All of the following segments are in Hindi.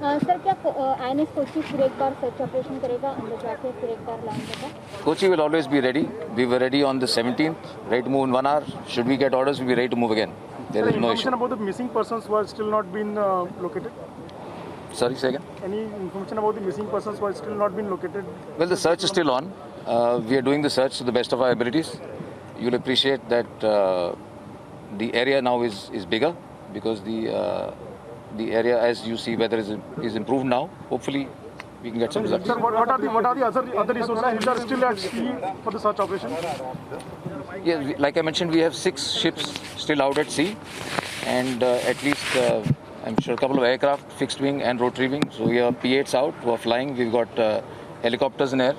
सर क्या INS कोची फिर एक बार सर्च ऑपरेशन करेगा अंदर जाके फिर एक बार लैंड होगा? Kochi will always be ready. We were ready on the 17th, ready to move in 1 hour. Should we get orders, we'll be ready to move again. There is no issue. Information about the missing persons who are still not been located? Sorry, say again? Any information about the missing persons who are still not been located? Well, the search is still on. We are doing the search to the best of our abilities. You'll appreciate that the area now is bigger because the area, as you see, weather is improved now. Hopefully, we can get some results. Sir, what are the other resources which are still at sea for the search operation? Yeah, like I mentioned, we have 6 ships still out at sea, and at least I'm sure a couple of aircraft, fixed wing and rotary wing. So we have P8s out who are flying. We've got helicopters in air,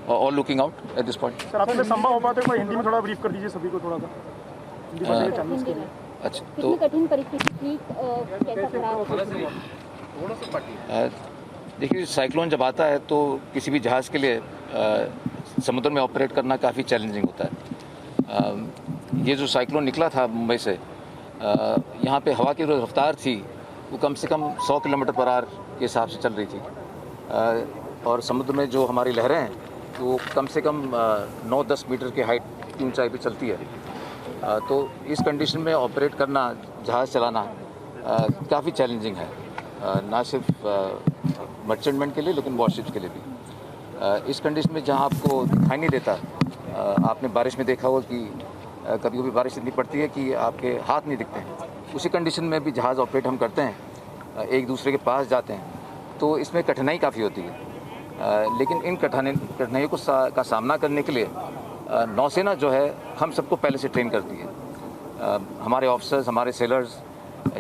all looking out at this point. Sir आपसे संभव हो पाता है कोई हिंदी में थोड़ा ब्रीफ कर दीजिए सभी को थोड़ा सा हिंदी में चाइनीज के लिए। अच्छा, कितनी तो कठिन परिस्थिति थी, कैसा खराब? देखिए, साइक्लोन जब आता है तो किसी भी जहाज़ के लिए समुद्र में ऑपरेट करना काफ़ी चैलेंजिंग होता है। ये जो साइक्लोन निकला था मुंबई से, यहाँ पे हवा की जो रफ्तार थी वो कम से कम 100 किलोमीटर पर आवर के हिसाब से चल रही थी, और समुद्र में जो हमारी लहरें हैं वो कम से कम 9-10 मीटर की हाइट की ऊंचाई पे चलती है। तो इस कंडीशन में ऑपरेट करना, जहाज़ चलाना काफ़ी चैलेंजिंग है, ना सिर्फ मर्चेंटमैन के लिए लेकिन वॉरशिप्स के लिए भी। इस कंडीशन में जहाँ आपको दिखाई नहीं देता, आपने बारिश में देखा होगा कि कभी कभी बारिश इतनी पड़ती है कि आपके हाथ नहीं दिखते हैं, उसी कंडीशन में भी जहाज़ ऑपरेट हम करते हैं, एक दूसरे के पास जाते हैं, तो इसमें कठिनाई काफ़ी होती है। लेकिन इन कठिनाइयों का सामना करने के लिए नौसेना जो है हम सबको पहले से ट्रेन करती है। हमारे ऑफिसर्स, हमारे सेलर्स,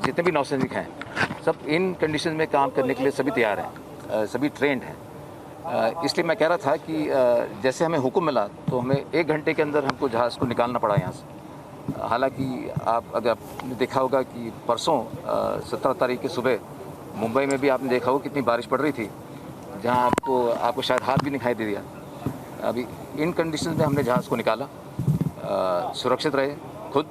जितने भी नौसैनिक हैं, सब इन कंडीशन में काम करने के लिए सभी तैयार हैं, सभी ट्रेंड हैं। इसलिए मैं कह रहा था कि जैसे हमें हुक्म मिला तो हमें 1 घंटे के अंदर हमको जहाज़ को निकालना पड़ा यहाँ से। हालांकि अगर आपने देखा होगा कि परसों 17 तारीख की सुबह मुंबई में भी आपने देखा होगा कितनी बारिश पड़ रही थी, जहाँ आपको शायद हाथ भी दिखाई दे दिया। अभी इन कंडीशन में हमने जहाज़ को निकाला, सुरक्षित रहे खुद,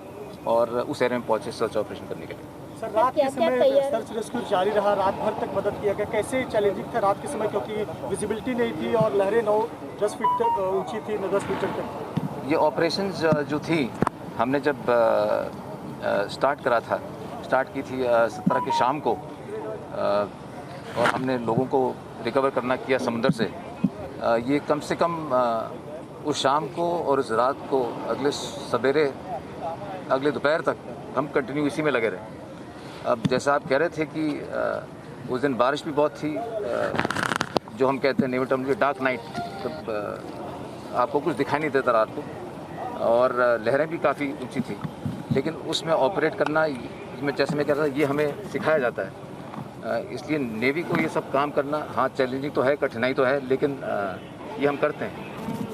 और उस एरिया में पहुँचे सर्च ऑपरेशन करने के लिए। सर रात के समय सर्च रेस्क्यू जारी रहा, रात भर तक मदद किया गया, कैसे चैलेंजिंग था रात के समय क्योंकि विजिबिलिटी नहीं थी और लहरें 9-10 फीट तक ऊंची थी, 9-10 मीटर तक। ये ऑपरेशंस जो थी हमने जब स्टार्ट की थी 17 की शाम को, और हमने लोगों को रिकवर करना किया समुद्र से। ये कम से कम उस शाम को और उस रात को, अगले सवेरे, अगले दोपहर तक हम कंटिन्यू इसी में लगे रहे। अब जैसा आप कह रहे थे कि उस दिन बारिश भी बहुत थी, जो हम कहते हैं नेवल टर्म डार्क नाइट, तब आपको कुछ दिखाई नहीं देता रात को, और लहरें भी काफ़ी ऊंची थी, लेकिन उसमें ऑपरेट करना, जैसे मैं कह रहा था, ये हमें सिखाया जाता है। इसलिए नेवी को ये सब काम करना, हाँ चैलेंजिंग तो है, कठिनाई तो है, लेकिन ये हम करते हैं।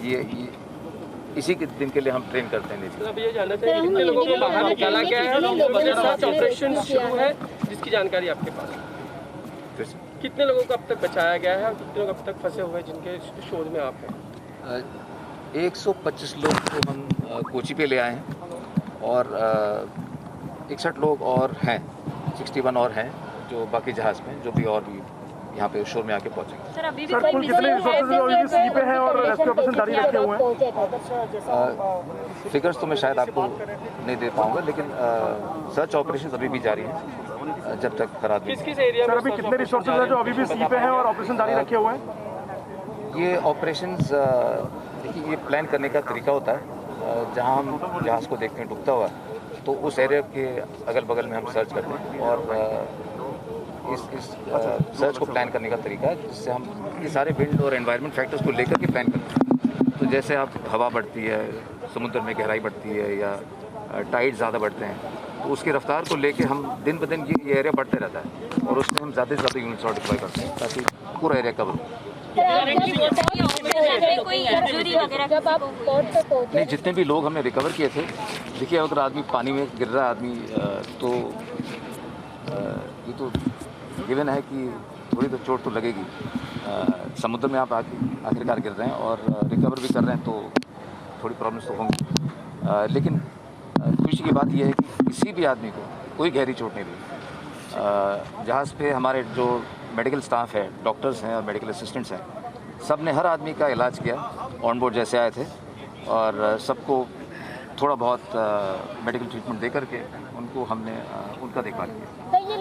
ये इसी के दिन के लिए हम ट्रेन करते हैं। अब ये जानना चाहिए कितने लोगों को बाहर निकाला गया है, सर्च ऑपरेशन शुरू है जिसकी जानकारी आपके पास है? कितने लोगों को अब तक बचाया गया है और कितने लोग अब तक फंसे हुए हैं जिनके शोध में आप हैं? 125 लोग को हम कोची पे ले आए हैं, और 61 लोग और हैं, 61 और हैं जो बाकी जहाज़ में, जो भी और भी यहाँ पे शोर में आके पहुँचेंगे। सर अभी भी सर कुल कितने रिसोर्सेज अभी भी सी पे हैं और रेस्क्यू ऑपरेशन जारी रखे हुए हैं? फिगर्स तो मैं शायद आपको नहीं दे पाऊँगा, लेकिन सर्च ऑपरेशन अभी भी जारी है जब तक खराब। किस एरिया में? सर अभी कितने रिसोर्सेज हैं जो अभी भी सी पे हैं और ऑपरेशन जारी रखे हुए हैं? ये ऑपरेशंस, देखिए, ये प्लान करने का तरीका होता है। जहाँ हम जहाज़ को देखते हैं डूबता हुआ, तो उस एरिया के अगल बगल में हम सर्च करते हैं, और इस सर्च को प्लान करने का तरीका है जिससे हम ये सारे विंड और एनवायरनमेंट फैक्टर्स को लेकर के प्लान करते हैं। तो जैसे आप हवा बढ़ती है, समुद्र में गहराई बढ़ती है, या टाइड ज़्यादा बढ़ते हैं, तो उसकी रफ्तार को लेके हम दिन ब दिन ये एरिया बढ़ते रहता है, और उसमें हम ज़्यादा से ज़्यादा यूनिट्स और डिप्लॉय करते हैं ताकि पूरा एरिया कवर हो। नहीं, जितने भी लोग हमने रिकवर किए थे, देखिए, अगर आदमी पानी में गिर रहा है आदमी, तो ये तो गिवन है कि थोड़ी तो चोट तो लगेगी। समुद्र में आप आखिरकार गिर रहे हैं और रिकवर भी कर रहे हैं, तो थोड़ी प्रॉब्लम्स तो होंगी, लेकिन खुशी की बात यह है कि किसी भी आदमी को कोई गहरी चोट नहीं लगी। जहाज़ पे हमारे जो मेडिकल स्टाफ है, डॉक्टर्स हैं और मेडिकल असिस्टेंट्स हैं, सब ने हर आदमी का इलाज किया। ऑन बोर्ड जैसे आए थे और सबको थोड़ा बहुत मेडिकल ट्रीटमेंट दे करके उनको हमने उनका देखभाल किया।